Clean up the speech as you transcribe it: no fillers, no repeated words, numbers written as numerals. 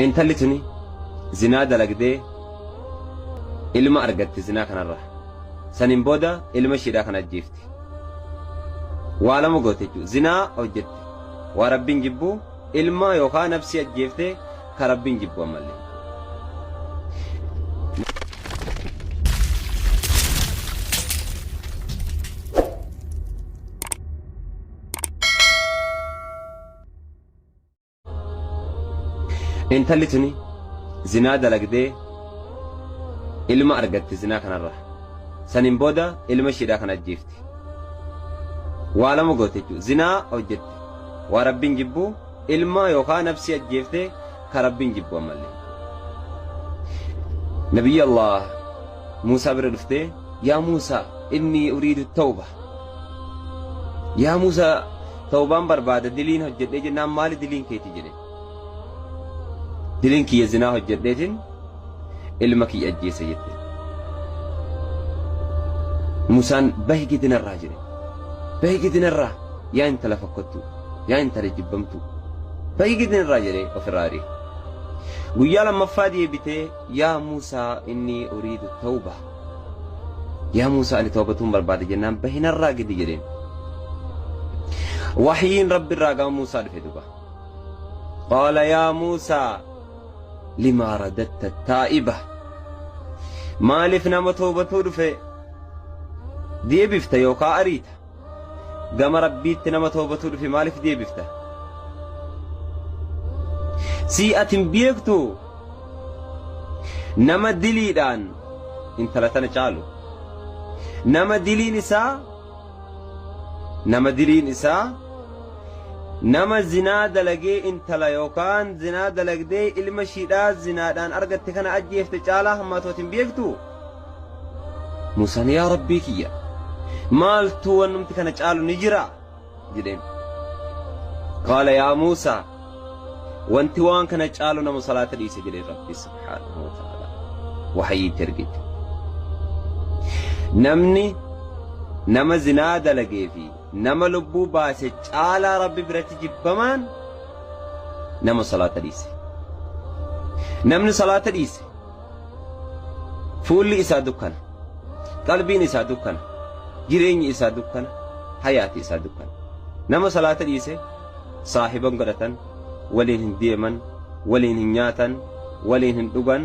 intalli tuni zinaa dalagdee ilma argatte zinaa kanarra saniin booda ilma isheedhaa kan ajjeefte waa lama goote jechuudha zinaa hojjette waa rabbiin jibbu ilma yookaan nafsi ajjeefte ka rabbiin jibbu ammallee intalli tuni zinaa dalagdee ilma argatte zinaa kanarra saniin booda ilma isheedhaa kan ajjeefte waa lama goote jechuudha zinaa hojjette waa rabbiin jibbu ilma yookaan nafsi ajjeefte ka rabbiin jibbu ammallee nabiyyi Allah Muusaa bira dhuftee yaa Muusaa inni uriidu tawba yaa Muusaa tawbaan barbaada diliin hojjedhee jennaan maali diliin keeti jedhe diliin kiyya zinaa hojjedheetiin ilma kiyya ajjeese jette Muusaan bahi gidinarraa jedhe bahi gidinarraa yaa intala fakkottu yaa intala jibbamtu bahi gidinarraa jedhe ofirraa ari'e guyyaa lammaffaa deebitee yaa Muusaa inni uriidu tawba yaa Muusaa ani tawbatuun barbaada jennaan bahinarraa gidi jedheen wahyiin rabbi irraa gama Muusaa dhufe duba qaala yaa Muusaa lima radatta taa'iba maaliif nama tawbatuu dhufe deebifta yookaan ariita gama rabbiitti nama tawbatuu dhufe maaliif deebifta si atin beektu nama diliidhaan intala tana caalu nama diliin isaa nama zinaa dalagee intala yookaan zinaa dalagdee ilma shiidhaa zinaadhaan argatte kana ajjeefte caalaa hammaatootin beektu Muusaan yaa rabbii kiyya maaltu wannumti kana caalu ni jira jedheen qaala yaa Muusaa wanti waan kana caalu nama salaata dhiise jedheen rabbi subhaanahu wa ta'ala wahyiitti ergite namni nama zinaa dalagee fi nama lubbuu baase caalaa rabbi biratti jibbamaan nama salaata dhiise namni salaata dhiise fuulli isaa dukkana qalbiin isaa dukkana jireenyi isaa dukkana hayaati isaa dukkana nama salaata dhiise saahiban godhatan waliin hin deeman waliin hin nyaatan waliin hin dhugan